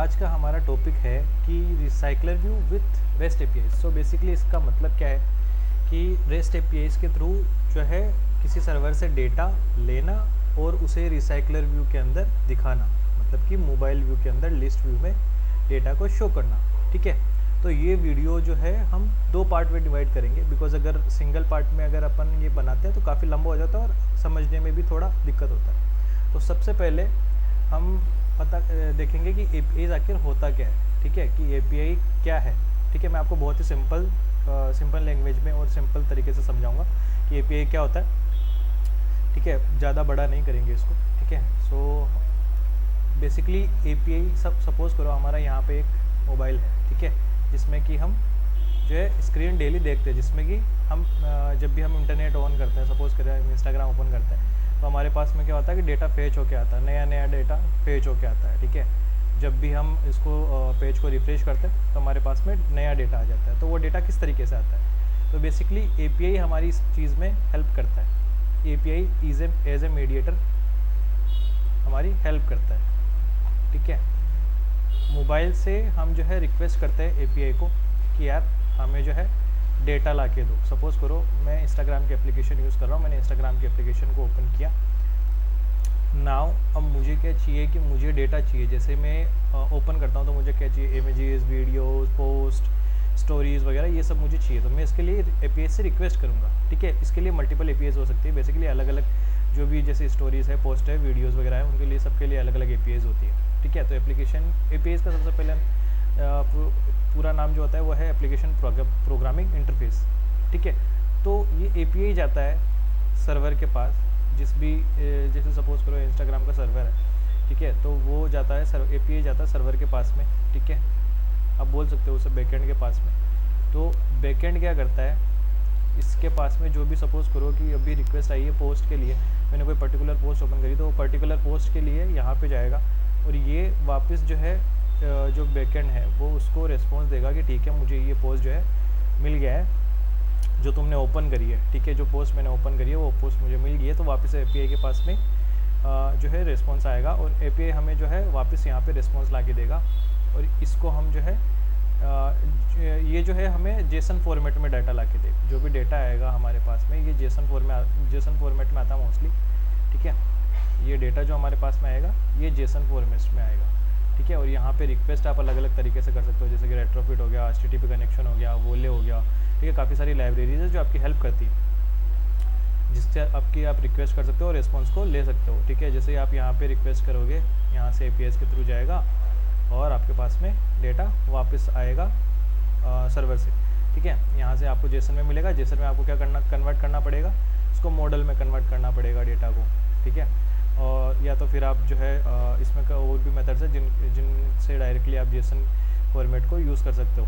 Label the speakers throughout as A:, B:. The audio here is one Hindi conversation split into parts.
A: आज का हमारा टॉपिक है कि recycler view with rest API. So basically इसका मतलब क्या है कि रेस्ट एपीआई के थ्रू जो है किसी सर्वर से डेटा लेना और उसे रिसाइकलर व्यू के अंदर दिखाना, मतलब कि मोबाइल व्यू के अंदर लिस्ट व्यू में डेटा को शो करना। ठीक है, तो ये वीडियो जो है हम दो पार्ट में डिवाइड करेंगे, बिकॉज अगर सिंगल पार्ट में अगर अपन ये बनाते हैं तो काफ़ी लंबा हो जाता है और समझने में भी थोड़ा दिक्कत होता है। तो सबसे पहले हम देखेंगे कि एपीआई आखिर होता क्या है। ठीक है, कि एपीआई क्या है। ठीक है, मैं आपको बहुत ही सिंपल लैंग्वेज में और सिंपल तरीके से समझाऊंगा कि एपीआई क्या होता है। ठीक है, ज़्यादा बड़ा नहीं करेंगे इसको। ठीक है, सो बेसिकली एपीआई सपोज़ करो हमारा यहाँ पे एक मोबाइल है। ठीक है, जिसमें कि हम जो है स्क्रीन डेली देखते हैं, जिसमें कि हम जब भी हम इंटरनेट ऑन करते हैं, सपोज़ करें हम इंस्टाग्राम ओपन करते हैं, तो हमारे पास में क्या होता है कि डेटा फेच होके आता है, नया डेटा फेच होके आता है। ठीक है, जब भी हम इसको पेज को रिफ्रेश करते हैं तो हमारे पास में नया डेटा आ जाता है। तो वो डेटा किस तरीके से आता है, तो बेसिकली एपीआई हमारी इस चीज़ में हेल्प करता है। एपीआई एज ए मीडिएटर हमारी हेल्प करता है। ठीक है, मोबाइल से हम जो है रिक्वेस्ट करते हैं एपीआई को कि यार हमें जो है डेटा ला के दो। सपोज़ करो मैं इंस्टाग्राम की एप्लीकेशन यूज़ कर रहा हूँ, मैंने इंस्टाग्राम की एप्लीकेशन को ओपन किया। नाउ अब मुझे क्या चाहिए कि मुझे डेटा चाहिए। जैसे मैं ओपन करता हूँ तो मुझे क्या चाहिए, इमेजेस, वीडियोस, पोस्ट, स्टोरीज़ वगैरह, ये सब मुझे चाहिए। तो मैं इसके लिए एपीआई से रिक्वेस्ट करूँगा। ठीक है, इसके लिए मल्टीपल एपीआईज हो सकती है। बेसिकली अलग अलग जो भी जैसे स्टोरीज़ है, पोस्ट है, वीडियोज़ वगैरह है, उनके लिए सबके लिए अलग अलग एपीआईज होती है। ठीक है, तो एप्लीकेशन एपीआईज का सबसे पहले पूरा नाम जो होता है वो है एप्लीकेशन प्रोग्रामिंग इंटरफेस। ठीक है, तो ये एपीआई जाता है सर्वर के पास, जैसे सपोज़ करो इंस्टाग्राम का सर्वर है। ठीक है, तो वो जाता है एपीआई जाता है सर्वर के पास में। ठीक है, आप बोल सकते हो उसे बैकएंड के पास में। तो बैकएंड क्या करता है, इसके पास में जो भी सपोज़ करो कि अभी रिक्वेस्ट आई है पोस्ट के लिए, मैंने कोई पर्टिकुलर पोस्ट ओपन करी, तो वो पर्टिकुलर पोस्ट के लिए यहाँ पे जाएगा और ये वापस जो है जो बैकएंड है वो उसको रिस्पॉन्स देगा कि ठीक है मुझे ये पोस्ट जो है मिल गया है जो तुमने ओपन करी है। ठीक है, जो पोस्ट मैंने ओपन करी है वो पोस्ट मुझे मिल गई है। तो वापस एपीआई के पास में जो है रिस्पॉन्स आएगा और एपीआई हमें जो है वापस यहाँ पे रिस्पॉन्स ला के देगा। और इसको हम जो है ये जो है हमें जेसन फॉर्मेट में डाटा ला के देगा। जो भी डेटा आएगा हमारे पास में ये जेसन फॉर्मेट में आता है मोस्टली। ठीक है, ये डेटा जो हमारे पास में आएगा ये जेसन फॉर्मेट में आएगा। ठीक है, और यहाँ पे रिक्वेस्ट आप अलग अलग तरीके से कर सकते हो, जैसे कि रेट्रोफिट हो गया, HTTP कनेक्शन हो गया, वोले हो गया। ठीक है, काफ़ी सारी लाइब्रेरीज है जो आपकी हेल्प करती है, जिससे आप रिक्वेस्ट कर सकते हो और रिस्पॉन्स को ले सकते हो। ठीक है, जैसे आप यहाँ पे रिक्वेस्ट करोगे, यहाँ से एपीआई के थ्रू जाएगा और आपके पास में डेटा वापस आएगा सर्वर से। ठीक है, यहाँ से आपको जेसन में मिलेगा। जेसन में आपको क्या कन्वर्ट करना पड़ेगा, उसको मॉडल में कन्वर्ट करना पड़ेगा डेटा को। ठीक है, और या तो फिर आप जो है इसमें का और भी मेथड्स है जिनसे डायरेक्टली आप जेसन फॉर्मेट को यूज़ कर सकते हो,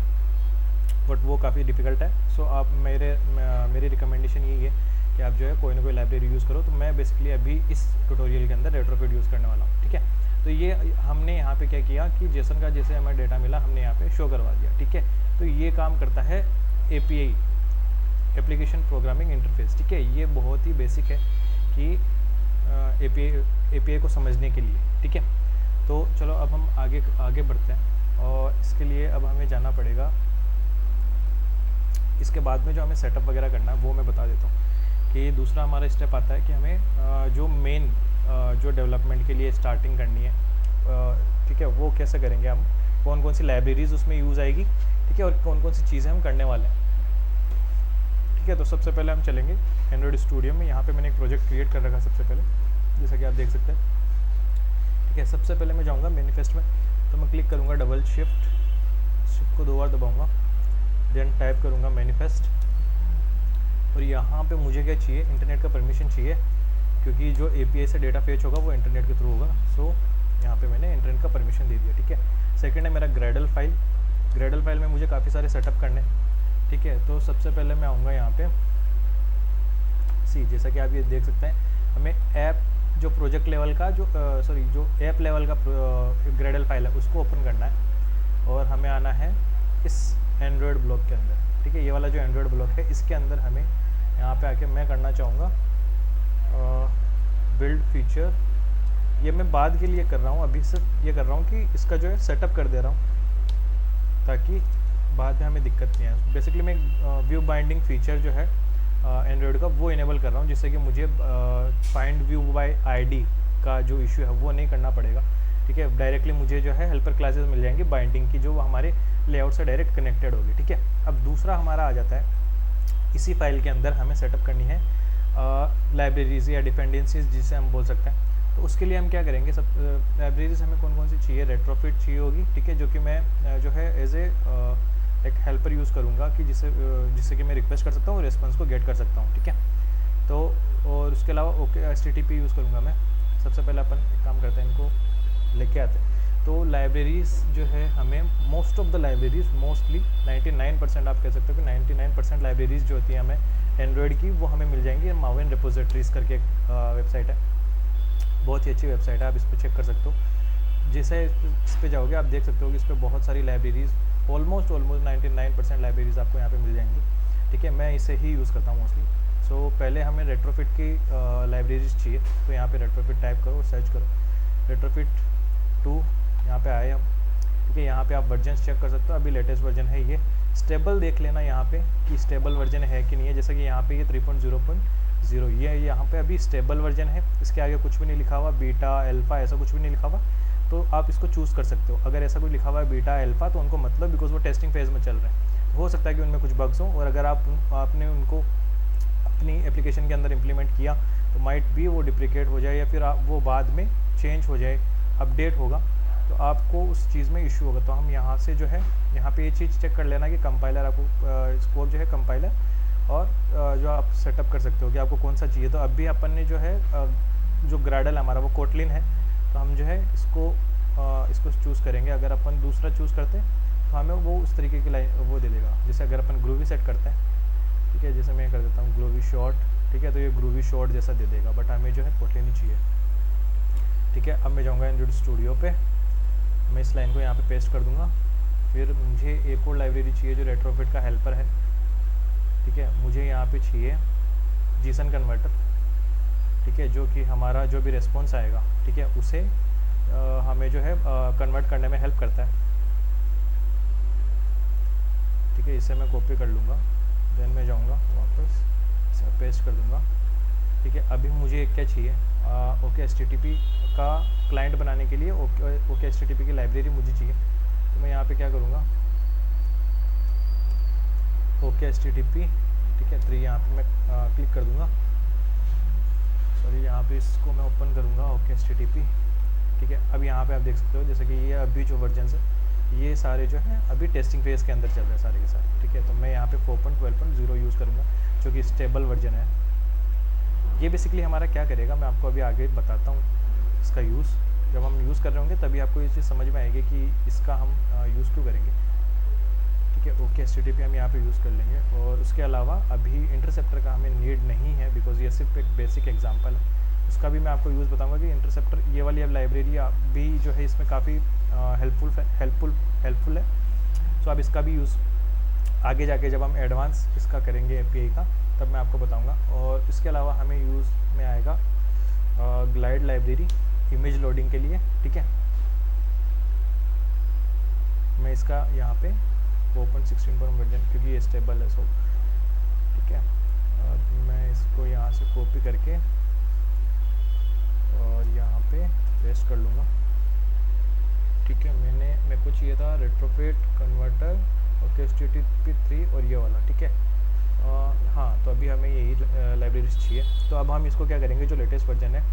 A: बट वो काफ़ी डिफ़िकल्ट है। सो आप मेरी रिकमेंडेशन यही है कि आप जो है कोई ना कोई लाइब्रेरी यूज़ करो। तो मैं बेसिकली अभी इस ट्यूटोरियल के अंदर रेट्रोफिट यूज़ करने वाला हूँ। ठीक है, तो ये हमने यहाँ पे क्या किया कि जेसन का जैसे हमें डेटा मिला हमने यहाँ पे शो करवा दिया। ठीक है, तो ये काम करता है एपीआई, एप्लीकेशन प्रोग्रामिंग इंटरफेस। ठीक है, ये बहुत ही बेसिक है कि एपीआई को समझने के लिए। ठीक है, तो चलो अब हम आगे बढ़ते हैं और इसके लिए अब हमें जाना पड़ेगा। इसके बाद में जो हमें सेटअप वगैरह करना है वो मैं बता देता हूँ कि दूसरा हमारा स्टेप आता है कि हमें जो मेन जो डेवलपमेंट के लिए स्टार्टिंग करनी है। ठीक है, वो कैसे करेंगे हम, कौन कौन सी लाइब्रेरीज उसमें यूज़ आएगी। ठीक है, और कौन कौन सी चीज़ें हम करने वाले हैं। ठीक है, तो सबसे पहले हम चलेंगे एंड्रॉइड स्टूडियो में। यहाँ पे मैंने एक प्रोजेक्ट क्रिएट कर रखा सबसे पहले, जैसा कि आप देख सकते हैं। ठीक है, सबसे पहले मैं जाऊँगा मैनिफेस्ट में, तो मैं क्लिक करूँगा डबल शिफ्ट को 2 बार दबाऊँगा, देन टाइप करूँगा मैनिफेस्ट। और यहाँ पे मुझे क्या चाहिए, इंटरनेट का परमिशन चाहिए, क्योंकि जो एपीआई से डेटा फेच होगा वो इंटरनेट के थ्रू होगा। सो यहाँ पे मैंने इंटरनेट का परमिशन दे दिया। ठीक है, सेकंड है मेरा ग्रेडल फाइल में मुझे काफ़ी सारे सेटअप करने। ठीक है, तो सबसे पहले मैं आऊँगा यहाँ पे जैसा कि आप ये देख सकते हैं, हमें ऐप जो प्रोजेक्ट लेवल का जो ऐप लेवल का ग्रेडल फाइल है उसको ओपन करना है और हमें आना है इस एंड्रॉयड ब्लॉक के अंदर। ठीक है, ये वाला जो एंड्रॉयड ब्लॉक है इसके अंदर हमें यहाँ पे आके मैं करना चाहूँगा बिल्ड फीचर ये मैं बाद के लिए कर रहा हूँ, अभी सिर्फ ये कर रहा हूँ कि इसका जो है सेटअप कर दे रहा हूँ ताकि बाद में हमें दिक्कत नहीं आए। बेसिकली मैं व्यू बाइंडिंग फीचर जो है एंड्रॉयड का वो इनेबल कर रहा हूँ, जिससे कि मुझे फाइंड व्यू बाय आईडी का जो इशू है वो नहीं करना पड़ेगा। ठीक है, डायरेक्टली मुझे जो है हेल्पर क्लासेस मिल जाएंगी बाइंडिंग की, जो हमारे लेआउट से डायरेक्ट कनेक्टेड होगी। ठीक है, अब दूसरा हमारा आ जाता है, इसी फाइल के अंदर हमें सेटअप करनी है लाइब्रेरीज या डिपेंडेंसीज जिसे हम बोल सकते हैं। तो उसके लिए हम क्या करेंगे, सब लाइब्रेरीज हमें कौन कौन सी चाहिए, रेट्रोफिट चाहिए होगी। ठीक है, जो कि मैं जो है एज ए एक हेल्पर यूज़ करूँगा कि जिससे कि मैं रिक्वेस्ट कर सकता हूँ, रिस्पॉन्स को गेट कर सकता हूँ। ठीक है, तो और उसके अलावा ओके HTTP यूज़ करूँगा मैं। सबसे पहले अपन एक काम करते हैं, इनको लेके आते हैं। तो लाइब्रेरीज़ जो है हमें most of the libraries, mostly 99% आप कह सकते हो कि 99% लाइब्रेरीज़ जो होती हैं हमें एंड्रॉयड की, वो हमें मिल जाएंगी माउइन रिपोजिटरीज़ करके एक वेबसाइट है, बहुत ही अच्छी वेबसाइट है, आप इस पर चेक कर सकते हो। जैसे इस पर जाओगे आप देख सकते हो कि इस पर बहुत सारी लाइब्रेरीज़, ऑलमोस्ट 99% लाइब्रेरीज़ आपको यहाँ पे मिल जाएंगी। ठीक है, मैं इसे ही यूज़ करता हूँ मोस्टली। सो पहले हमें रेट्रोफिट की लाइब्रेरीज चाहिए, तो यहाँ पे रेट्रोफिट टाइप करो, सर्च करो, रेट्रोफिट 2 यहाँ पे आए हम। ठीक है, यहाँ पे आप वर्जन्स चेक कर सकते हो, अभी लेटेस्ट वर्जन है ये। स्टेबल देख लेना यहाँ पे कि स्टेबल वर्जन है कि नहीं है, जैसे कि यहाँ पे ये 3.0.0 ये यहाँ पे अभी स्टेबल वर्जन है, इसके आगे कुछ भी नहीं लिखा हुआ, बीटा अल्फ़ा ऐसा कुछ भी नहीं लिखा हुआ, तो आप इसको चूज़ कर सकते हो। अगर ऐसा कोई लिखा हुआ है बीटा अल्फ़ा, तो उनको मतलब बिकॉज वो टेस्टिंग फेज़ में चल रहे हैं, हो सकता है कि उनमें कुछ बग्स हों, और अगर आपने उनको अपनी एप्लीकेशन के अंदर इम्प्लीमेंट किया तो माइट भी वो डिप्रिकेट हो जाए, या फिर वो बाद में चेंज हो जाए, अपडेट होगा, तो आपको उस चीज़ में इशू होगा। तो हम यहाँ से जो है यहाँ पे ये चीज़ चेक कर लेना कि कंपाइलर आपको स्कोप जो है कंपाइलर, और जो आप सेटअप कर सकते हो कि आपको कौन सा चाहिए। तो अभी अपन ने जो है जो ग्राडल हमारा वो कोटलिन है, तो हम जो है इसको चूज़ करेंगे। अगर अपन दूसरा चूज़ करते हैं तो हमें वो उस तरीके की लाइन वो दे देगा। जैसे अगर अपन ग्रूवी सेट करते हैं, ठीक है, जैसे मैं कर देता हूँ ग्रूवी शॉर्ट, ठीक है, तो ये ग्रूवी शॉर्ट जैसा दे देगा, बट हमें जो है कोटलिन ही चाहिए। ठीक है, अब मैं जाऊँगा एंड्रॉइड स्टूडियो पे, मैं इस लाइन को यहाँ पे पेस्ट कर दूँगा। फिर मुझे एक और लाइब्रेरी चाहिए जो रेट्रोफिट का हेल्पर है। ठीक है, मुझे यहाँ पे चाहिए जीसन कन्वर्टर। ठीक है, जो कि हमारा जो भी रिस्पॉन्स आएगा, ठीक है, उसे हमें जो है कन्वर्ट करने में हेल्प करता है। ठीक है, इसे मैं कॉपी कर लूँगा, देन मैं जाऊँगा वापस इसे पेस्ट कर दूँगा। ठीक है, अभी मुझे क्या चाहिए, ओके HTTP का क्लाइंट बनाने के लिए ओके HTTP की लाइब्रेरी मुझे चाहिए। तो मैं यहाँ पे क्या करूँगा, ओके HTTP, ठीक है, 3 यहाँ पे मैं क्लिक कर दूँगा। सॉरी, यहाँ पे इसको मैं ओपन करूँगा ओके HTTP। ठीक है, अब यहाँ पे आप देख सकते हो जैसे कि ये अभी जो वर्जन है ये सारे जो हैं अभी टेस्टिंग फेज़ के अंदर चल रहे हैं सारे के सारे। ठीक है, तो मैं यहाँ पे 4.12.0 यूज़ करूँगा जो कि स्टेबल वर्जन है। ये बेसिकली हमारा क्या करेगा, मैं आपको अभी आगे बताता हूँ इसका यूज़। जब हम यूज़ कर रहे होंगे तभी आपको ये चीज़ समझ में आएगी कि इसका हम यूज़ क्यों करेंगे। ठीक है, ओके HTTP हम यहाँ पे यूज़ कर लेंगे, और उसके अलावा अभी इंटरसेप्टर का हमें नीड नहीं है बिकॉज ये सिर्फ एक बेसिक एग्जांपल है। उसका भी मैं आपको यूज़ बताऊंगा कि इंटरसेप्टर ये वाली अब लाइब्रेरी भी जो है इसमें काफ़ी हेल्पफुल है। सो आप इसका भी यूज़ आगे जाके जब हम एडवांस इसका करेंगे API का तब मैं आपको बताऊंगा। और इसके अलावा हमें यूज़ में आएगा ग्लाइड लाइब्रेरी इमेज लोडिंग के लिए। ठीक है, मैं इसका यहाँ पे 4.16 वर्जन क्योंकि ये स्टेबल है, सो ठीक है, मैं इसको यहाँ से कॉपी करके और यहाँ पे पेस्ट कर लूँगा। ठीक है, मेरे को चाहिए था रेट्रोफिट कन्वर्टर ओके HTTP 3 और ये वाला। ठीक है, हाँ, तो अभी हमें यही लाइब्रेरीज चाहिए। तो अब हम इसको क्या करेंगे, जो लेटेस्ट वर्जन है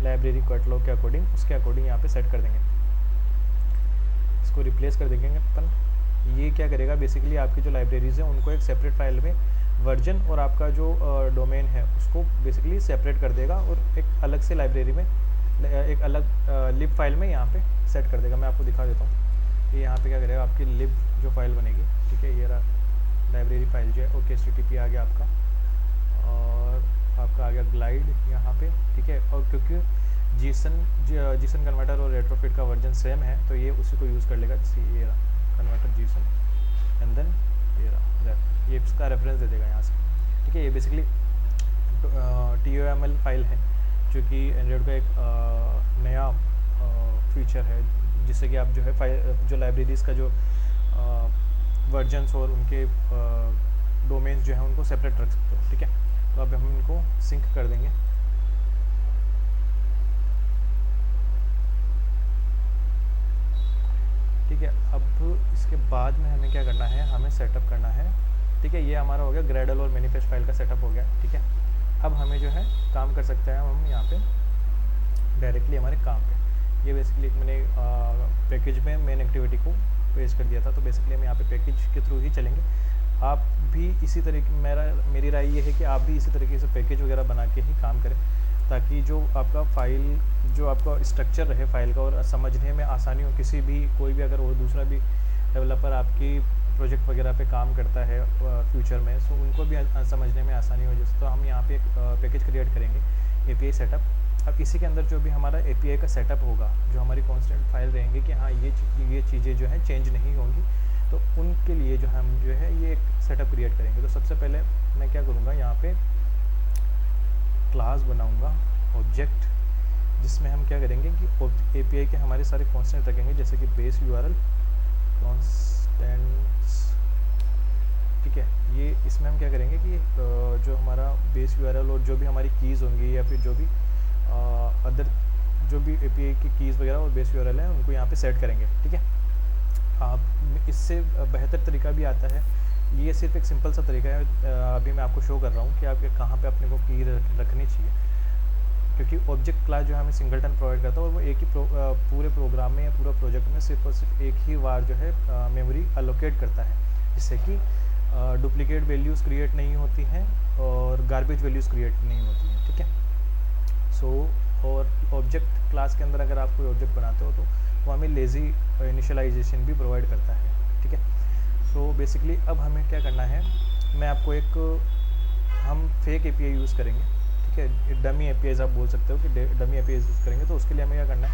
A: लाइब्रेरी कैटलॉग के अकॉर्डिंग उसके अकॉर्डिंग यहाँ पे सेट कर देंगे, इसको रिप्लेस कर देंगे अपन। ये क्या करेगा, बेसिकली आपकी जो लाइब्रेरीज़ हैं उनको एक सेपरेट फाइल में वर्जन और आपका जो डोमेन है उसको बेसिकली सेपरेट कर देगा, और एक अलग से लाइब्रेरी में एक अलग लिब फाइल में यहाँ पे सेट कर देगा। मैं आपको दिखा देता हूँ। ये यहाँ पे क्या करेगा, आपकी लिब जो फाइल बनेगी, ठीक है, ये रहा लाइब्रेरी फाइल जो है ओके HTTP आ गया आपका, और आपका आ गया ग्लाइड यहाँ पे। ठीक है, और क्योंकि जीसन कन्वर्टर और रेट्रोफिट का वर्जन सेम है तो ये उसी को यूज़ कर लेगा। जैसे ये रहा कन्वर्टर जीसन एंड देन ये रहा, ये इसका रेफरेंस दे देगा यहाँ से। ठीक है, ये बेसिकली TOML फाइल है, जो कि एंड्रॉयड का एक नया फीचर है, जिससे कि आप जो है जो लाइब्रेरीज़ का जो वर्जन्स और उनके डोमेन्स जो हैं उनको सेपरेट रख सकते हो। ठीक है, तो अब हम इनको सिंक कर देंगे। ठीक है, अब इसके बाद में हमें क्या करना है, हमें सेटअप करना है। ठीक है, ये हमारा हो गया ग्रेडल और मैनिफेस्ट फाइल का सेटअप हो गया। ठीक है, अब हमें जो है काम कर सकते हैं हम यहाँ पे डायरेक्टली हमारे काम पे। ये बेसिकली एक मैंने पैकेज में मेन एक्टिविटी को पेश कर दिया था, तो बेसिकली हम यहाँ पे पैकेज के थ्रू ही चलेंगे। आप भी इसी तरीके मेरी राय ये है कि आप भी इसी तरीके से पैकेज वगैरह बना के ही काम करें, ताकि जो आपका फ़ाइल, जो आपका स्ट्रक्चर रहे फ़ाइल का और समझने में आसानी हो। किसी भी कोई भी अगर वो दूसरा भी डेवलपर आपकी प्रोजेक्ट वगैरह पे काम करता है फ्यूचर में, सो उनको भी समझने में आसानी हो। जैसे तो हम यहाँ पे एक पैकेज क्रिएट करेंगे API सेटअप। अब इसी के अंदर जो भी हमारा API का सेटअप होगा, जो हमारी कॉन्स्टेंट फाइल रहेंगी कि हाँ ये चीज़ें जो हैं चेंज नहीं होंगी, तो उनके लिए जो हम जो है ये एक सेटअप क्रिएट करेंगे। तो सबसे पहले मैं क्या करूँगा, यहाँ पे क्लास बनाऊँगा ऑब्जेक्ट, जिसमें हम क्या करेंगे कि API के हमारे सारे कॉन्स्टेंट रखेंगे, जैसे कि बेस URL कॉन्स्टेंट्स। ठीक है, ये इसमें हम क्या करेंगे कि जो हमारा बेस URL और जो भी हमारी कीज़ होंगी या फिर जो भी अदर जो भी API की कीज़ वगैरह और बेस URL है उनको यहाँ पे सेट करेंगे। ठीक है, आप इससे बेहतर तरीका भी आता है। ये सिर्फ एक सिंपल सा तरीका है, अभी मैं आपको शो कर रहा हूँ कि आप कहाँ पे अपने को की रखनी चाहिए, क्योंकि ऑब्जेक्ट क्लास जो है हमें सिंगलटन प्रोवाइड करता है और वो एक ही पूरे प्रोग्राम में या पूरा प्रोजेक्ट में सिर्फ और सिर्फ एक ही बार जो है मेमोरी अलोकेट करता है, जिससे कि डुप्लीकेट वैल्यूज़ क्रिएट नहीं होती हैं और गार्बेज वैल्यूज़ क्रिएट नहीं होती हैं। ठीक है, और ऑब्जेक्ट क्लास के अंदर अगर आप कोई ऑब्जेक्ट बनाते हो तो वो हमें लेज़ी इनिशियलाइजेशन भी प्रोवाइड करता है। ठीक है, सो बेसिकली अब हमें क्या करना है, मैं आपको हम फेक API यूज़ करेंगे। ठीक है, डमी APIs आप बोल सकते हो कि डमी APIs यूज़ करेंगे। तो उसके लिए हमें क्या करना है,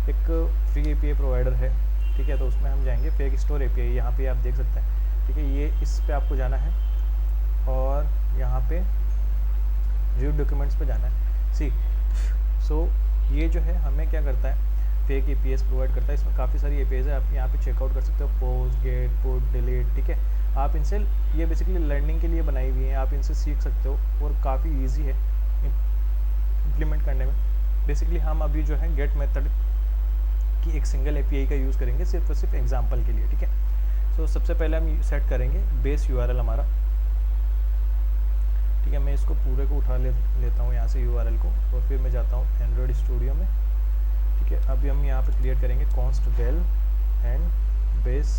A: एक फ्री API प्रोवाइडर है। ठीक है, तो उसमें हम जाएंगे फेक स्टोर API, यहाँ पे आप देख सकते हैं। ठीक है, ये इस पे आपको जाना है और यहाँ पे रीड डॉक्यूमेंट्स पे जाना है। सो ये जो है हमें क्या करता है, फेक APIs प्रोवाइड करता है। इसमें काफ़ी सारी APIs है, आप यहाँ पे चेकआउट कर सकते हो, पोस्ट, गेट, पुट, डिलीट। ठीक है, आप इनसे, ये बेसिकली लर्निंग के लिए बनाई हुई हैं, आप इनसे सीख सकते हो और काफ़ी ईजी है इम्प्लीमेंट करने में। बेसिकली हम अभी जो है गेट मेथड की एक सिंगल API का यूज़ करेंगे सिर्फ और सिर्फ एग्जांपल के लिए। ठीक है, सो सबसे पहले हम सेट करेंगे बेस URL हमारा। ठीक है, मैं इसको पूरे को उठा लेता हूँ यहाँ से URL को, और फिर मैं जाता हूँ एंड्रॉयड स्टूडियो में। ठीक है, अभी हम यहाँ पे क्रिएट करेंगे const well and base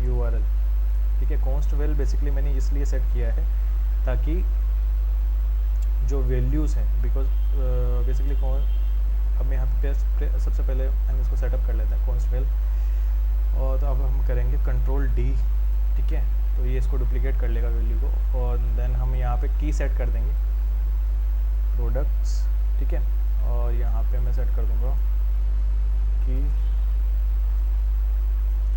A: URL। ठीक है, कॉन्स्ट वेल बेसिकली मैंने इसलिए सेट किया है ताकि जो वैल्यूज़ हैं, बिकॉज बेसिकली अब यहाँ पे सबसे पहले हम इसको सेटअप कर लेते हैं कॉन्स्ट वेल, और तो अब हम करेंगे Ctrl+D। ठीक है, तो ये इसको डुप्लीकेट कर लेगा वैल्यू को, और देन हम यहाँ पे की सेट कर देंगे प्रोडक्ट्स। ठीक है, और यहाँ पे मैं सेट कर दूँगा की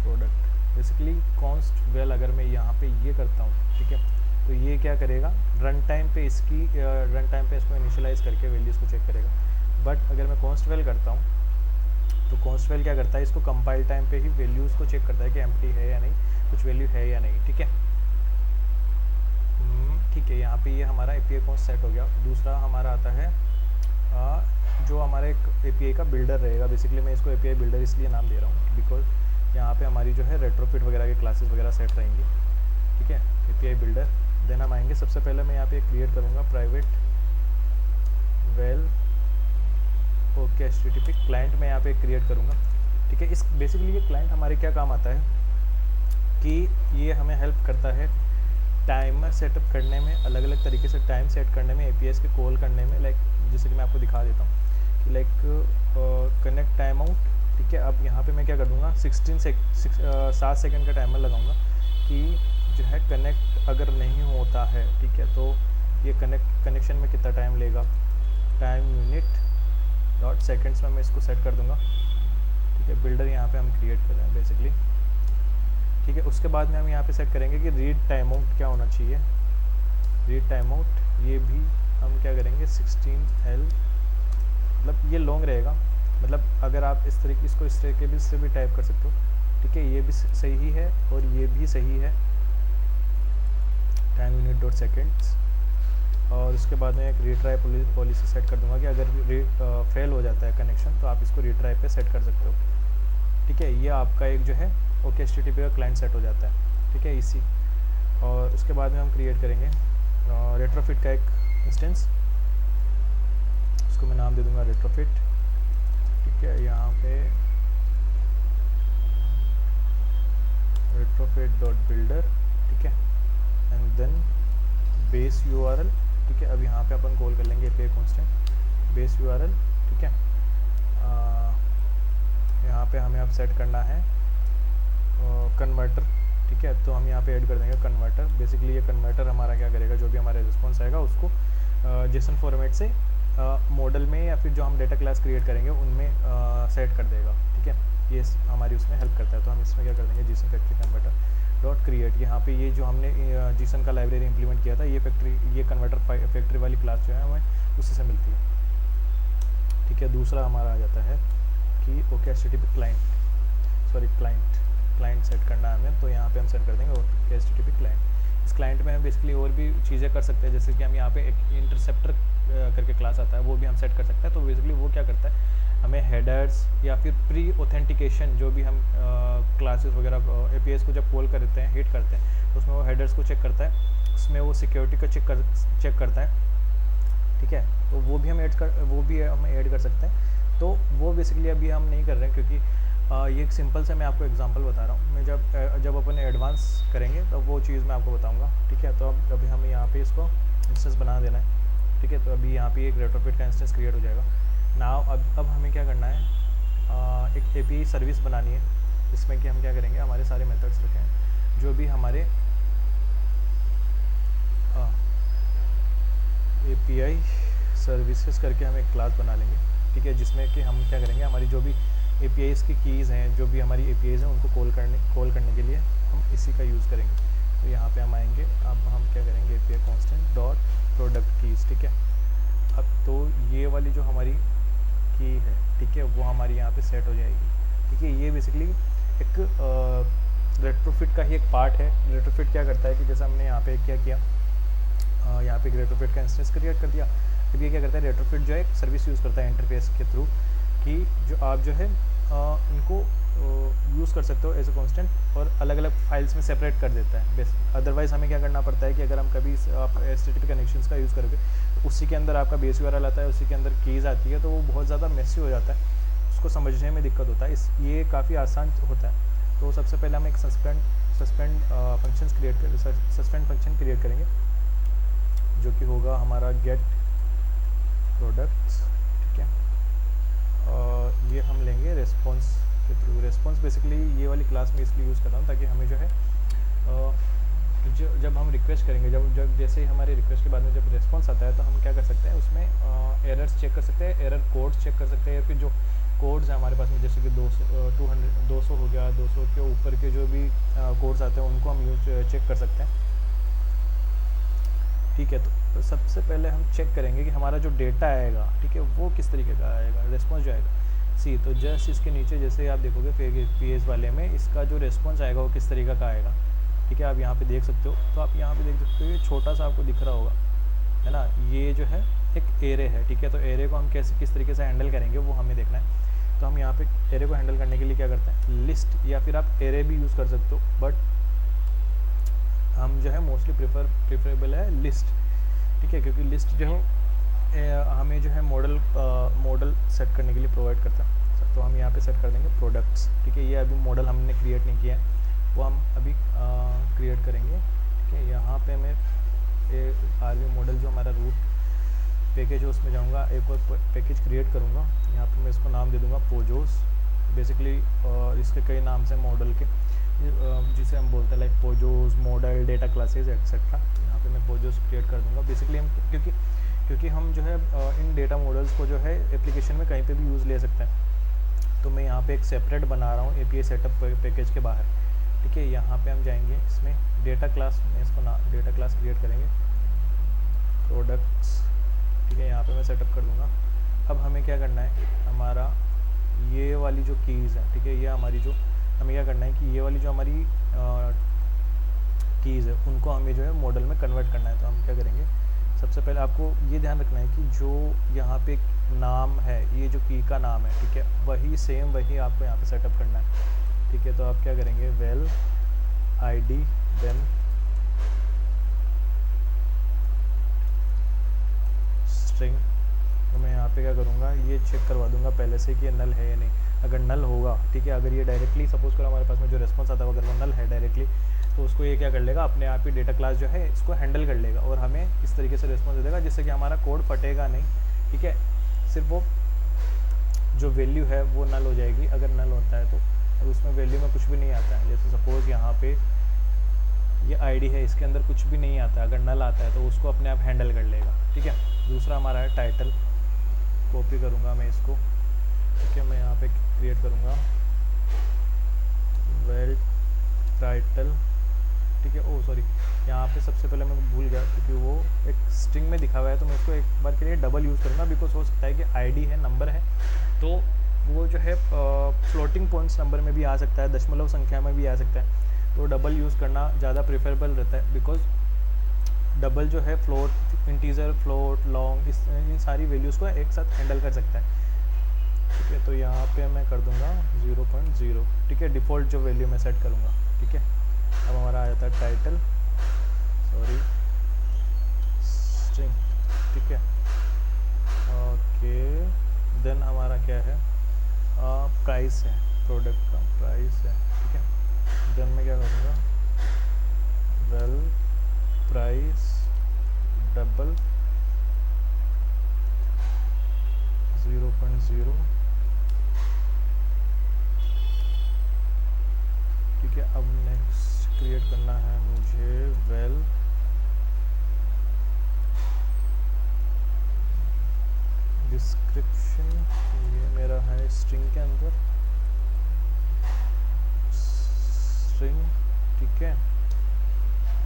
A: प्रोडक्ट। बेसिकली कॉन्स्ट वेल अगर मैं यहाँ पे ये करता हूँ, ठीक है, तो ये क्या करेगा, रन टाइम पे इसको इनिशियलाइज़ करके वैल्यूज़ को चेक करेगा। बट अगर मैं कॉन्स्ट वेल करता हूँ तो कॉन्स्ट वेल क्या करता है, इसको कंपाइल टाइम पे ही वैल्यूज़ को चेक करता है कि एम्प्टी है या नहीं, कुछ वैल्यू है या नहीं। ठीक है, ठीक है, यहाँ पे ये हमारा API कॉन्स्ट सेट हो गया। दूसरा हमारा आता है जो हमारा एक API का बिल्डर रहेगा। बेसिकली मैं इसको API बिल्डर इसलिए नाम दे रहा हूँ बिकॉज यहाँ पे हमारी जो है रेट्रोफिट वगैरह के क्लासेस वगैरह सेट रहेंगी। ठीक है, API बिल्डर। देन हम आएंगे, सबसे पहले मैं यहाँ पे क्रिएट करूँगा private well okay HTTP client में यहाँ पे क्रिएट करूँगा। ठीक है, इस बेसिकली ये क्लाइंट हमारे क्या काम आता है कि ये हमें हेल्प करता है टाइमर सेटअप करने में, अलग अलग तरीके से टाइम सेट करने में, APIs के कॉल करने में। लाइक जैसे कि मैं आपको दिखा देता हूँ कि लाइक कनेक्ट टाइम आउट। ठीक है, अब यहाँ पे मैं क्या कर दूँगा, 7 सेकंड का टाइमर लगाऊंगा कि जो है कनेक्ट अगर नहीं होता है, ठीक है, तो ये कनेक्शन में कितना टाइम लेगा, टाइम यूनिट डॉट सेकेंड्स में मैं इसको सेट कर दूँगा। ठीक है, बिल्डर यहाँ पे हम क्रिएट कर रहे हैं बेसिकली। ठीक है, उसके बाद में हम यहाँ पे सेट करेंगे कि रीड टाइम आउट क्या होना चाहिए। रीड टाइम आउट ये भी हम क्या करेंगे 16L मतलब ये लॉन्ग रहेगा, मतलब अगर आप इसको इस तरीके से भी टाइप कर सकते हो, ठीक है। ये भी सही ही है और ये भी सही है, टाइम यूनिट डॉट सेकेंड्स। और उसके बाद में एक रीट्राई पॉलिसी सेट कर दूंगा कि अगर फेल हो जाता है कनेक्शन तो आप इसको रीट्राई पे सेट कर सकते हो, ठीक है। ये आपका एक जो है ओके HTTP का क्लाइंट सेट हो जाता है, ठीक है, इसी। और उसके बाद में हम क्रिएट करेंगे रेट्रोफिट का एक इंस्टेंस, उसको मैं नाम दे दूंगा रेट्रोफिट, ठीक है। यहाँ पे रेट्रोफिट डॉट बिल्डर, ठीक है, एंड देन बेस URL, ठीक है। अब यहाँ पे अपन कॉल कर लेंगे API कांस्टेंट बेस URL, ठीक है। यहाँ पे हमें अब सेट करना है कन्वर्टर, ठीक है। तो हम यहाँ पे ऐड कर देंगे कन्वर्टर। बेसिकली ये कन्वर्टर हमारा क्या करेगा, जो भी हमारा रिस्पॉन्स आएगा उसको जेसन फॉर्मेट से मॉडल में या फिर जो हम डेटा क्लास क्रिएट करेंगे उनमें सेट कर देगा, ठीक है। ये हमारी उसमें हेल्प करता है। तो हम इसमें क्या कर देंगे, Jason factory converter dot create. यहाँ पे ये जो हमने जेसन का लाइब्रेरी इंप्लीमेंट किया था, ये कन्वर्टर फैक्ट्री वाली क्लास जो है हमें उसी से मिलती है, ठीक है। दूसरा हमारा आ जाता है कि ओके HTTP क्लाइंट सेट करना है हमें, तो यहाँ पे हम सेट कर देंगे ओके HTTP क्लाइंट। इस क्लाइंट में हम बेसिकली और भी चीज़ें कर सकते हैं, जैसे कि हम यहाँ पे एक इंटरसेप्टर करके क्लास आता है, वो भी हम सेट कर सकते हैं। तो बेसिकली वो क्या करता है, हमें हेडर्स या फिर प्री ऑथेंटिकेशन, जो भी हम क्लासेस वगैरह APIs को जब कॉल करते हैं, हिट करते हैं, तो उसमें वो हेडर्स को चेक करता है, उसमें वो सिक्योरिटी को चेक करता है, ठीक है। तो वो भी हम ऐड कर सकते हैं। तो वो बेसिकली अभी हम नहीं कर रहे हैं, क्योंकि ये एक सिंपल से मैं आपको एग्जांपल बता रहा हूँ। मैं जब अपन एडवांस करेंगे तो वो चीज़ मैं आपको बताऊँगा, ठीक है। तो अब अभी हमें यहाँ पे इसको इंस्टेंस बना देना है, ठीक है। तो अभी यहाँ पे एक रेट्रोफिट का इंस्टेंस क्रिएट हो जाएगा। नाउ अब हमें क्या करना है, एक API सर्विस बनानी है, जिसमें कि हम क्या करेंगे, हमारे सारे मेथड्स रखे हैं, जो भी हमारे API सर्विसेज करके हम एक क्लास बना लेंगे, ठीक है। जिसमें कि हम क्या करेंगे, हमारी जो भी APIs की कीज़ हैं, जो भी हमारी APIs हैं, उनको कॉल करने के लिए हम इसी का यूज़ करेंगे। तो यहाँ पे हम आएंगे, अब हम क्या करेंगे, API constant dot product keys, ठीक है। अब तो ये वाली जो हमारी की है, ठीक है, वो हमारी यहाँ पे सेट हो जाएगी, ठीक है। ये बेसिकली एक रेट्रोफिट का ही एक पार्ट है। रेट्रोफिट क्या करता है कि जैसे हमने यहाँ पे क्या किया, यहाँ पे एक रेट्रोफिट का इंस्टेंस क्रिएट कर दिया। अब ये क्या करता है, रेट्रोफिट जो है एक सर्विस यूज़ करता है इंटरफेस के थ्रू, कि जो आप जो है इनको यूज़ कर सकते हो एज ए कांस्टेंट, और अलग अलग फाइल्स में सेपरेट कर देता है बेस। अदरवाइज़ हमें क्या करना पड़ता है कि अगर हम कभी आप HTTP कनेक्शंस का यूज़ करोगे, तो उसी के अंदर आपका बेस URL आता है, उसी के अंदर कीज़ आती है, तो वो बहुत ज़्यादा मेसी हो जाता है, उसको समझने में दिक्कत होता है। ये काफ़ी आसान होता है। तो सबसे पहले हम एक सस्पेंड फंक्शन क्रिएट करेंगे, जो कि होगा हमारा गेट प्रोडक्ट्स, ठीक है। ये हम लेंगे रेस्पॉन्स के थ्रू। रेस्पॉन्स बेसिकली ये वाली क्लास में इसलिए यूज़ कर रहा हूँ ताकि हमें जो है जब हम रिक्वेस्ट करेंगे, जब जैसे ही हमारे रिक्वेस्ट के बाद में जब रेस्पॉन्स आता है, तो हम क्या कर सकते हैं, उसमें एरर्स चेक कर सकते हैं, एरर कोड्स चेक कर सकते हैं, या फिर जो कोड्स हैं हमारे पास में, जैसे कि 200 हो गया, 200 के ऊपर के जो भी कोड्स आते हैं उनको हम चेक कर सकते हैं, ठीक है। तो सबसे पहले हम चेक करेंगे कि हमारा जो डेटा आएगा, ठीक है, वो किस तरीके का आएगा, रेस्पॉन्स जो आएगा। तो जस्ट इसके नीचे जैसे आप देखोगे पेज वाले में, इसका जो रेस्पॉन्स आएगा वो किस तरीके का आएगा, ठीक है। आप यहाँ पे देख सकते हो, तो आप यहाँ पे देख सकते हो, ये छोटा सा आपको दिख रहा होगा, है ना। ये जो है एक एरे है, ठीक है। तो एरे को हम किस तरीके से हैंडल करेंगे वो हमें देखना है। तो हम यहाँ पे एरे को हैंडल करने के लिए क्या करते हैं, लिस्ट या फिर आप एरे भी यूज़ कर सकते हो, बट हम जो है मोस्टली प्रेफरेबल है लिस्ट, ठीक है, क्योंकि लिस्ट जो है हमें जो है मॉडल सेट करने के लिए प्रोवाइड करता है। तो हम यहाँ पे सेट कर देंगे प्रोडक्ट्स, ठीक है। ये अभी मॉडल हमने क्रिएट नहीं किया है, वो हम अभी क्रिएट करेंगे, ठीक है। यहाँ पे मैं आरवी मॉडल जो हमारा रूट पैकेज है उसमें जाऊँगा, एक और पैकेज क्रिएट करूँगा। यहाँ पे मैं इसको नाम दे दूँगा पोजोस। बेसिकली इसके कई नाम से मॉडल के, जिसे हम बोलते हैं like POJOs, model, data classes etcetera. यहाँ पे मैं पोजोस क्रिएट कर दूँगा। बेसिकली हम क्योंकि हम जो है इन डेटा मॉडल्स को जो है एप्लीकेशन में कहीं पे भी यूज़ ले सकते हैं, तो मैं यहाँ पे एक सेपरेट बना रहा हूँ API सेटअप पैकेज के बाहर, ठीक है। यहाँ पे हम जाएंगे, इसमें डेटा क्लास में इसको डेटा क्लास क्रिएट करेंगे, प्रोडक्ट्स, ठीक है। यहाँ पे मैं सेटअप कर दूँगा। अब हमें क्या करना है, हमारा ये वाली जो कीज़ है, ठीक है, ये हमारी जो हमें क्या करना है कि ये वाली जो हमारी कीज़ है उनको हमें जो है मॉडल में कन्वर्ट करना है। तो हम क्या करेंगे, सबसे पहले आपको ये ध्यान रखना है कि जो यहाँ पे नाम है, ये जो की का नाम है, ठीक है, वही सेम वही आपको यहाँ पे सेटअप करना है, ठीक है। तो आप क्या करेंगे, वेल आईडी देन स्ट्रिंग। तो मैं यहाँ पे क्या करूँगा, ये चेक करवा दूंगा पहले से कि ये नल है या नहीं। अगर नल होगा, ठीक है, अगर ये डायरेक्टली सपोज करो हमारे पास में जो रिस्पॉन्स आता है अगर वो नल है डायरेक्टली, तो उसको ये क्या कर लेगा, अपने आप ही डेटा क्लास जो है इसको हैंडल कर लेगा और हमें इस तरीके से रिस्पॉन्स दे देगा जिससे कि हमारा कोड फटेगा नहीं, ठीक है। सिर्फ वो जो वैल्यू है वो नल हो जाएगी अगर नल होता है तो, और उसमें वैल्यू में कुछ भी नहीं आता है। जैसे सपोज़ यहाँ पे ये आईडी है, इसके अंदर कुछ भी नहीं आता है, अगर नल आता है तो उसको अपने आप हैंडल कर लेगा, ठीक है। दूसरा हमारा है टाइटल, कॉपी करूँगा मैं इसको, ठीक है, मैं यहाँ पे क्रिएट करूँगा वेल टाइटल, ठीक है। ओ सॉरी, यहाँ पे सबसे पहले मैं भूल गया क्योंकि वो एक स्ट्रिंग में दिखा हुआ है, तो मैं इसको एक बार के लिए डबल यूज़ करूँगा बिकॉज हो सकता है कि आईडी है, नंबर है, तो वो जो है फ्लोटिंग पॉइंट्स नंबर में भी आ सकता है, दशमलव संख्या में भी आ सकता है, तो डबल यूज़ करना ज़्यादा प्रेफरेबल रहता है बिकॉज डबल जो है फ्लोट, इंटीजर, फ्लोट, लॉन्ग, इन सारी वैल्यूज़ को एक साथ हैंडल कर सकता है, ठीक है। तो यहाँ पे मैं कर दूँगा 0.0, ठीक है, डिफ़ॉल्ट जो वैल्यू मैं सेट करूँगा, ठीक है। अब हमारा आ जाता है टाइटल, सॉरी स्ट्रिंग, ठीक है, ओके। देन हमारा क्या है, प्राइस है, प्रोडक्ट का प्राइस है, ठीक है। देन मैं क्या करूँगा, वेल प्राइस डबल 0.0, ठीक है। अब नेक्स्ट क्रिएट करना है मुझे वेल डिस्क्रिप्शन, ये मेरा है स्ट्रिंग के अंदर स्ट्रिंग, ठीक है।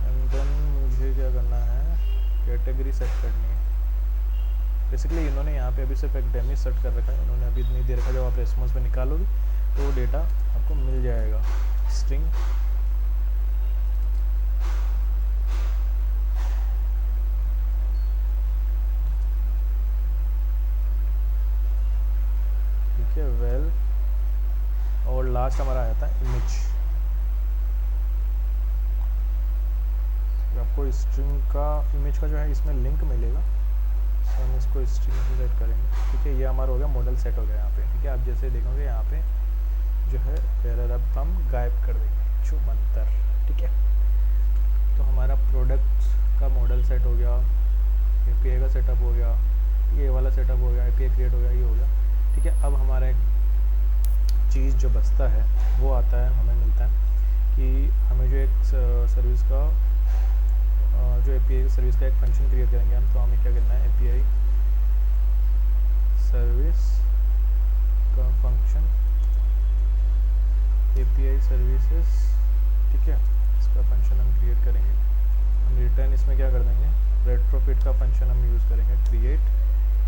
A: एंड देन मुझे क्या करना है, कैटेगरी सेट करनी है। बेसिकली इन्होंने यहाँ पे अभी सिर्फ एक डेमी सेट कर रखा है, इन्होंने अभी नहीं दे रखा। जब आप रेस्पॉन्स पे निकालोगे तो डेटा आपको मिल जाएगा, स्ट्रिंग, ठीक है, वेल, और लास्ट हमारा आ जाता है इमेज। आपको स्ट्रिंग का, इमेज का जो है इसमें लिंक मिलेगा, तो हम इसको स्ट्रिंग से सेट करेंगे, ठीक है। ये हमारा हो गया, मॉडल सेट हो गया यहाँ पे, ठीक है। आप जैसे देखोगे यहाँ पे जो है एरर अब हम गायब कर देंगे, छुमंतर, ठीक है। तो हमारा प्रोडक्ट का मॉडल सेट हो गया, एपीआई का सेटअप हो गया, ये वाला सेटअप हो गया, एपीआई क्रिएट हो गया, ये हो गया, ठीक है। अब हमारा एक चीज़ जो बचता है वो आता है, हमें मिलता है कि हमें जो एक सर्विस का जो एपीआई सर्विस का एक फंक्शन क्रिएट करेंगे हम, तो हमें क्या करना है, एपीआई सर्विस का फंक्शन, एपीआई सर्विसेज, ठीक है, इसका फंक्शन हम क्रिएट करेंगे। हम रिटर्न इसमें क्या कर देंगे, रेट्रोफिट का फंक्शन हम यूज़ करेंगे, क्रिएट,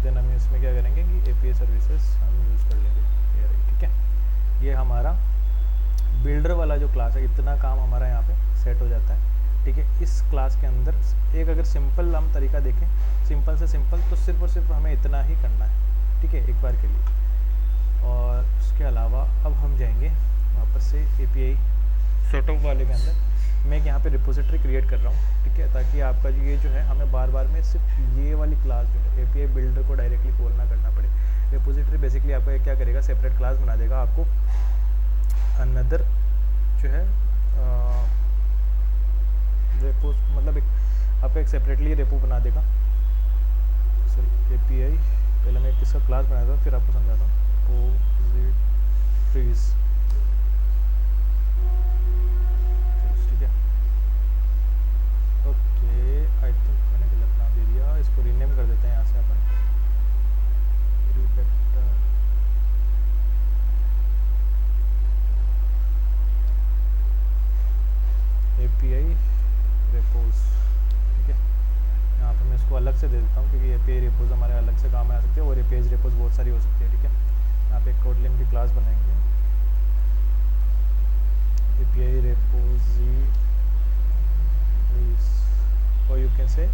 A: देन हम इसमें क्या करेंगे कि एपीआई सर्विसेज हम यूज़ कर लेंगे, ये रही, ठीक है। ये हमारा बिल्डर वाला जो क्लास है, इतना काम हमारा यहाँ पे सेट हो जाता है, ठीक है। इस क्लास के अंदर एक अगर सिंपल हम तरीका देखें, सिंपल से सिंपल, तो सिर्फ और सिर्फ हमें इतना ही करना है, ठीक है, एक बार के लिए। और उसके अलावा अब हम जाएंगे वापस से एपीआई सेटअप वाले के अंदर। मैं यहाँ पे रिपोजिटरी क्रिएट कर रहा हूँ, ठीक है, ताकि आपका जो ये जो है हमें बार बार में सिर्फ ये वाली क्लास जो है एपीआई बिल्डर को डायरेक्टली कॉल ना करना पड़े। रिपोजिटरी बेसिकली आपका क्या करेगा, सेपरेट क्लास बना देगा, आपको अनदर जो है रेपो, मतलब एक आपका एक सेपरेटली रेपो बना देगा। सॉरी, एपीआई, पहले मैं किसका क्लास बनाता हूँ फिर आपको समझाता हूँ। रिपोजिटरीज, ठीक है, ओके, आई थिंक मैंने गलत नाम दे दिया, इसको रीनेम कर देते हैं यहाँ से अपन, एपीआई रेपोज, ठीक है। यहाँ पर मैं इसको अलग से दे देता हूँ, क्योंकि एपीआई रेपोज हमारे अलग से काम में आ सकते हैं और एपीआई रेपोज बहुत सारी हो सकती है, ठीक है। यहाँ पे एक कोटलिन की क्लास बनाएंगे, एपीआई रेपोजिटरीज, और यू कैन से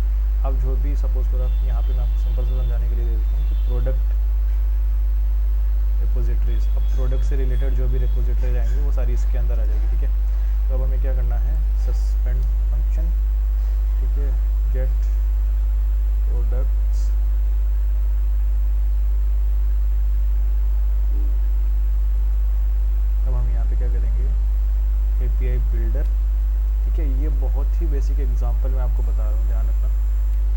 A: अब जो भी सपोज करो, यहाँ पे मैं आपको सिंपल से समझाने के लिए दे देता हूँ कि प्रोडक्ट रेपोजिटरीज, अब प्रोडक्ट से रिलेटेड जो भी रेपोजिटरीज आएंगे वो सारी इसके अंदर आ जाएगी, ठीक है। तो अब हमें क्या करना है, सस्पेंड फंक्शन, ठीक है, गेट प्रोडक्ट्स, अब हम यहाँ पे क्या करेंगे, एपीआई बिल्डर, ठीक है। ये बहुत ही बेसिक एग्जांपल मैं आपको बता रहा हूँ, ध्यान रखना,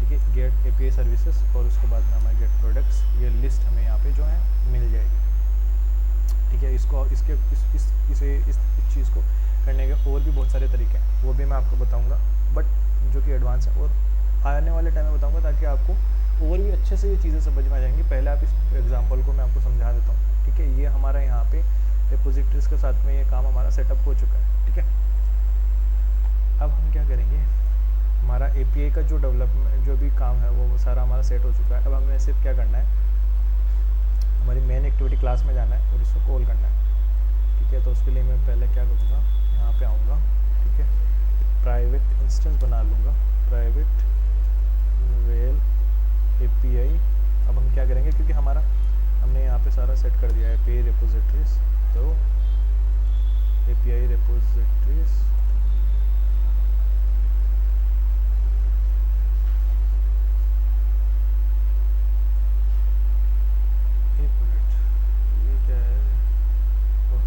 A: ठीक है। गेट एपीआई सर्विसेज और उसके बाद में हमारे गेट प्रोडक्ट्स, ये लिस्ट हमें यहाँ पे जो है मिल जाएगी, ठीक है। इसको इसके इस चीज़ को करने के और भी बहुत सारे तरीके हैं, वो भी मैं आपको बताऊंगा, बट जो कि एडवांस है, और आने वाले टाइम में बताऊंगा, ताकि आपको और भी अच्छे से ये चीज़ें समझ में आ जाएंगी। पहले आप इस एग्जांपल को मैं आपको समझा देता हूँ, ठीक है। ये हमारा यहाँ पे रिपोजिटरीज के साथ में ये काम हमारा सेटअप हो चुका है, ठीक है। अब हम क्या करेंगे, हमारा एपीआई का जो डेवलपमेंट जो भी काम है वो सारा हमारा सेट हो चुका है। अब हमें सिर्फ क्या करना है, हमारी मेन एक्टिविटी क्लास में जाना है और इसको कॉल करना है, ठीक है। तो उसके लिए मैं पहले क्या करूँगा, यहाँ पे आऊँगा, ठीक है, प्राइवेट इंस्टेंस बना लूँगा, प्राइवेट वेल एपीआई। अब हम क्या करेंगे, क्योंकि हमारा हमने यहाँ पे सारा सेट कर दिया है एपीआई रेपोजिटरीज, तो एपीआई रेपोजिटरीज,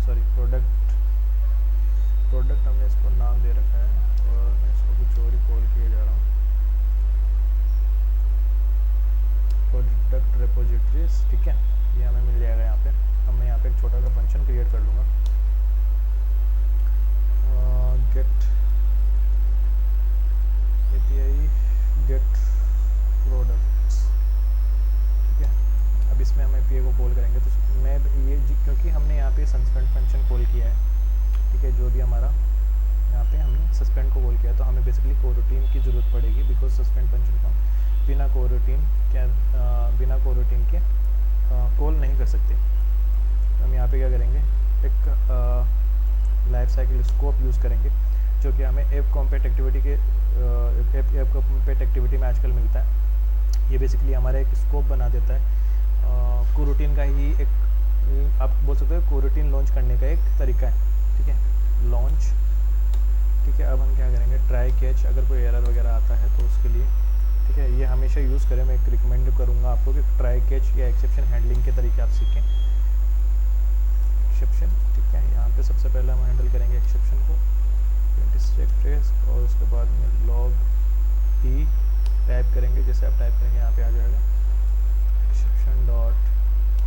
A: सॉरी प्रोडक्ट हमने इसको नाम दे रखा है और मैं इसको कुछ और ही कॉल किए जा रहा हूँ, प्रोडक्ट रेपोजिटरीज, ठीक है। ये हमें मिल जाएगा यहाँ पे। अब मैं यहाँ पे एक छोटा सा फंक्शन क्रिएट कर लूँगा, गेट एपीआई गेट प्रोडक्ट्स, ठीक है। अब इसमें हम एपीआई को कॉल करेंगे, तो मैं ये क्योंकि हमने यहाँ पे सस्पेंड फंक्शन कॉल किया है, ठीक है, जो भी हमारा यहाँ पे हमने सस्पेंड को कॉल किया, तो हमें बेसिकली कोरोटीन की ज़रूरत पड़ेगी, बिकॉज सस्पेंड फंक्शन को बिना कोरोटीन के कॉल नहीं कर सकते। तो हम यहाँ पे क्या करेंगे, एक लाइफ साइकिल स्कोप यूज़ करेंगे, जो कि हमें ऐप कॉम्पैट एक्टिविटी के ऐप कॉम्पैट एक्टिविटी में आजकल मिलता है। ये बेसिकली हमारा एक स्कोप बना देता है, कोरोटीन का ही एक, आप बोल सकते हो कोरोटीन लॉन्च करने का एक तरीका है, ठीक है, लॉन्च, ठीक है। अब हम क्या करेंगे, ट्राई कैच, अगर कोई एरर वगैरह आता है तो उसके लिए, ठीक है, ये हमेशा यूज़ करें। मैं एक रिकमेंड करूँगा आपको कि ट्राई कैच या एक्सेप्शन हैंडलिंग के तरीके आप सीखें। एक्सेप्शन, ठीक है, यहाँ पे सबसे पहले हम हैंडल करेंगे एक्सेप्शन को, ट्रेस, और उसके बाद में लॉग ई टाइप करेंगे, जैसे आप टाइप करेंगे यहाँ पे आ जाएगा exception dot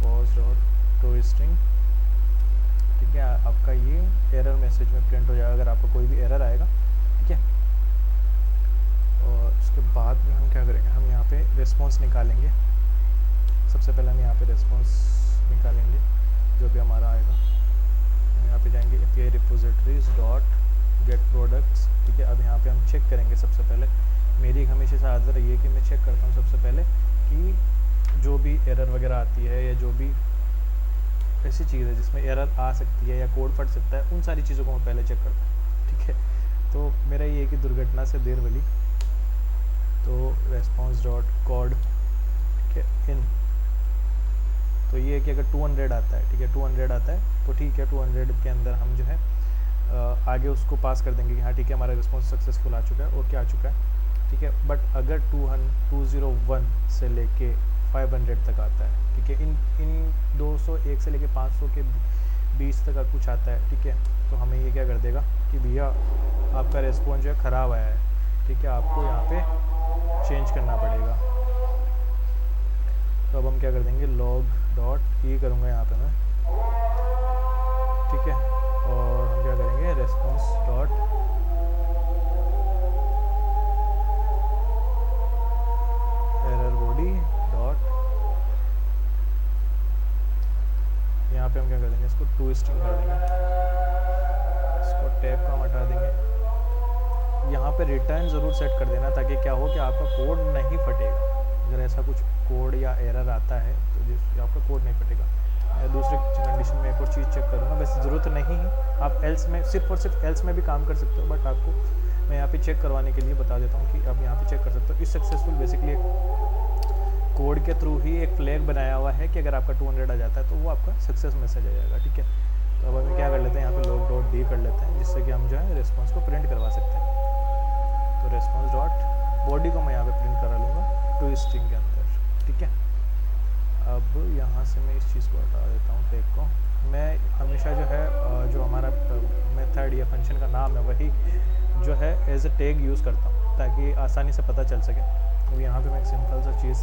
A: cause dot to string, ठीक है। आपका ये एरर मैसेज में प्रिंट हो जाएगा अगर आपका कोई भी एरर आएगा, ठीक है। और उसके बाद में हम क्या करेंगे, हम यहाँ पे रिस्पॉन्स निकालेंगे। सबसे पहले हम यहाँ पे रिस्पॉन्स निकालेंगे, जो भी हमारा आएगा। हम यहाँ पे जाएंगे API repositories dot gate products, ठीक है। अब यहाँ पे हम चेक करेंगे, सबसे पहले मेरी हमेशा से आदत रही है कि मैं चेक करता हूँ सबसे पहले कि जो भी एरर वगैरह आती है या जो भी ऐसी चीज़ है जिसमें एरर आ सकती है या कोड फट सकता है, उन सारी चीज़ों को मैं पहले चेक करता हूँ, ठीक है। तो मेरा ये है कि दुर्घटना से देर भली, तो रेस्पॉन्स डॉट कोड, ठीक है, इन, तो ये है कि अगर 200 आता है, ठीक है, 200 आता है तो ठीक है, 200 के अंदर हम जो है आगे उसको पास कर देंगे कि हाँ ठीक है, हमारा रिस्पॉन्स सक्सेसफुल आ चुका है, ओके आ चुका है, ठीक है। बट अगर 201 से लेके 500 तक आता है, ठीक है, इन 201 से लेके 500 के बीच तक कुछ आता है, ठीक है, तो हमें ये क्या कर देगा कि भैया आपका रिस्पॉन्स जो है ख़राब आया है, ठीक है, आपको यहाँ पे चेंज करना पड़ेगा। तो अब हम क्या कर देंगे, लॉग डॉट ई करूँगा यहाँ पे मैं, ठीक है, और हम क्या करेंगे, response dot error body dot, यहाँ पे हम क्या कर देंगे, इसको टू स्ट्रिंग कर देंगे, इसको टैब का हटा देंगे। यहाँ पे रिटर्न ज़रूर सेट कर देना, ताकि क्या हो कि आपका कोड नहीं फटेगा, अगर ऐसा कुछ कोड या एरर आता है तो जिस आपका कोड नहीं फटेगा। मैं दूसरी कंडीशन में एक और चीज़ चेक करूँगा, वैसे ज़रूरत नहीं है, आप एल्स में सिर्फ और सिर्फ एल्स में भी काम कर सकते हो, बट आपको मैं यहाँ पे चेक करवाने के लिए बता देता हूँ कि आप यहाँ पे चेक कर सकते हो। इस सक्सेसफुल बेसिकली कोड के थ्रू ही एक फ्लैग बनाया हुआ है कि अगर आपका 200 आ जाता है तो वो आपका सक्सेस मैसेज आ जाएगा, ठीक है। तो अब हम क्या कर लेते हैं, यहाँ पे log डॉट डी कर लेते हैं, जिससे कि हम जो है रिस्पॉन्स को प्रिंट करवा सकते हैं। तो रिस्पॉन्स डॉट बॉडी को मैं यहाँ पे प्रिंट करा लूँगा टू स्ट्रिंग के अंदर, ठीक है। अब यहाँ से मैं इस चीज़ को हटा देता हूँ टैग को। मैं हमेशा जो है जो हमारा मेथड या फंक्शन का नाम है वही जो है एज ए टैग यूज़ करता हूँ, ताकि आसानी से पता चल सके। तो यहाँ पे मैं एक सिंपल सा चीज़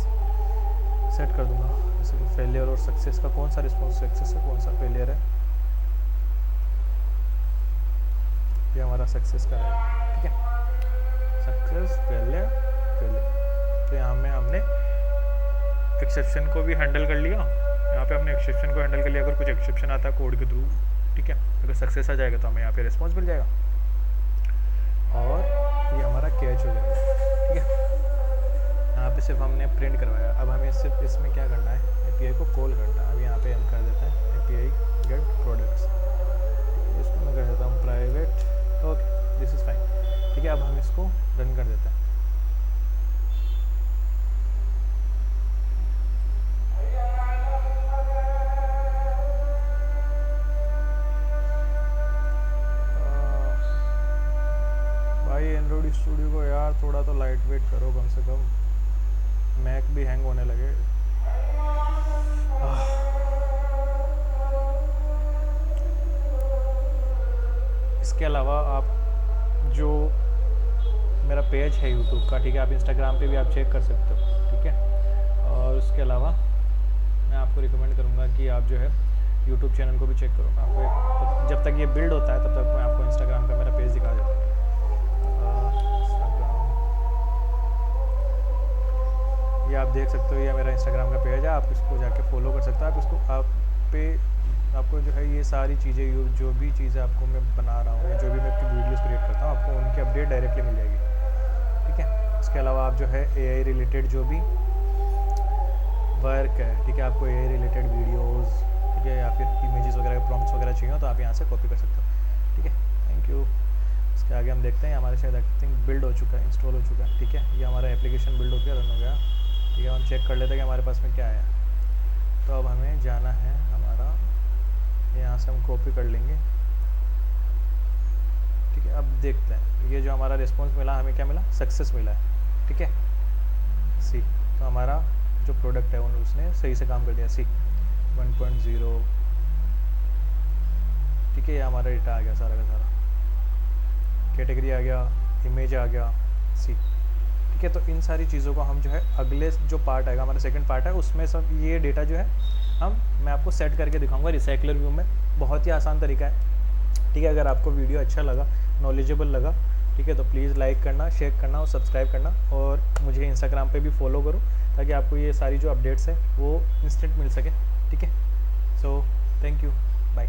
A: सेट कर दूँगा, जैसे कि फेलियर और सक्सेस का कौन सा रिस्पॉन्स सक्सेस है, कौन सा फेलियर है। ये हमारा सक्सेस का है, ठीक है। Success, failure, failure. तो यहाँ में हमने एक्सेप्शन को भी हैंडल कर लिया, यहाँ पे हमने एक्सेप्शन को हैंडल कर लिया। अगर कुछ एक्सेप्शन आता है कोड के थ्रू, ठीक है, अगर सक्सेस आ जाएगा तो हमें यहाँ पे रिस्पॉन्स मिल जाएगा और ये हमारा कैच हो जाएगा, ठीक है। यहाँ पे सिर्फ हमने प्रिंट करवाया। अब हमें सिर्फ इसमें क्या करना है, एपीआई को कॉल करना है। अब यहाँ पे हम कर देते हैं एपीआई गेट प्रोडक्ट्स, इसको मैं कर देता हूँ private, okay this is fine, ठीक है। अब हम इसको रन कर देते हैं। भाई एंड्रॉइड स्टूडियो को यार थोड़ा तो लाइट वेट करो कम से कम, मैक भी हैंग होने लगे। इसके अलावा आप जो मेरा पेज है यूट्यूब का, ठीक है, आप इंस्टाग्राम पे भी आप चेक कर सकते हो, ठीक है। और उसके अलावा मैं आपको रिकमेंड करूँगा कि आप जो है यूट्यूब चैनल को भी चेक करो। मैं आपको जब तक ये बिल्ड होता है तब तक मैं आपको इंस्टाग्राम का मेरा पेज दिखा देता हूँ। ये आप देख सकते हो, ये मेरा इंस्टाग्राम का पेज है, आप इसको जाके फॉलो कर सकते हो। आप इसको आपको जो है ये सारी चीज़ें, जो भी चीज़ें आपको मैं बना रहा हूँ, जो भी मैं अपनी वीडियोस क्रिएट करता हूँ, आपको उनकी अपडेट डायरेक्टली मिल जाएगी, ठीक है। इसके अलावा आप जो है एआई रिलेटेड जो भी वर्क है, ठीक है, आपको एआई रिलेटेड वीडियोस, ठीक है, या फिर इमेजेस वगैरह, प्रॉम्प्ट्स वगैरह चाहिए हो तो आप यहाँ से कॉपी कर सकते हो, ठीक है। Thank you. इसके आगे हम देखते हैं, हमारे शायद आई थिंक बिल्ड हो चुका है, इंस्टॉल हो चुका है, ठीक है। ये हमारा एप्लीकेशन बिल्ड हो गया, रन हो गया, ठीक है। हम चेक कर लेते हैं कि हमारे पास में क्या आया। तो अब हमें जाना है हमारा, यहाँ से हम कॉपी कर लेंगे, ठीक है। अब देखते हैं ये जो हमारा रिस्पॉन्स मिला, हमें क्या मिला, सक्सेस मिला है, ठीक है। सी, तो हमारा जो प्रोडक्ट है उसने सही से काम कर दिया, सी 1.0, ठीक है। ये हमारा डेटा आ गया सारा का सारा, कैटेगरी आ गया, इमेज आ गया, सी, ठीक है। तो इन सारी चीज़ों को हम जो है अगले जो पार्ट आएगा, हमारा सेकंड पार्ट है, उसमें सब ये डेटा जो है मैं आपको सेट करके दिखाऊंगा रिसाइकलर व्यू में। बहुत ही आसान तरीका है, ठीक है। अगर आपको वीडियो अच्छा लगा, नॉलेजेबल लगा, ठीक है, तो प्लीज़ लाइक करना, शेयर करना और सब्सक्राइब करना, और मुझे इंस्टाग्राम पे भी फॉलो करो ताकि आपको ये सारी जो अपडेट्स हैं वो इंस्टेंट मिल सके, ठीक है। So thank you, bye.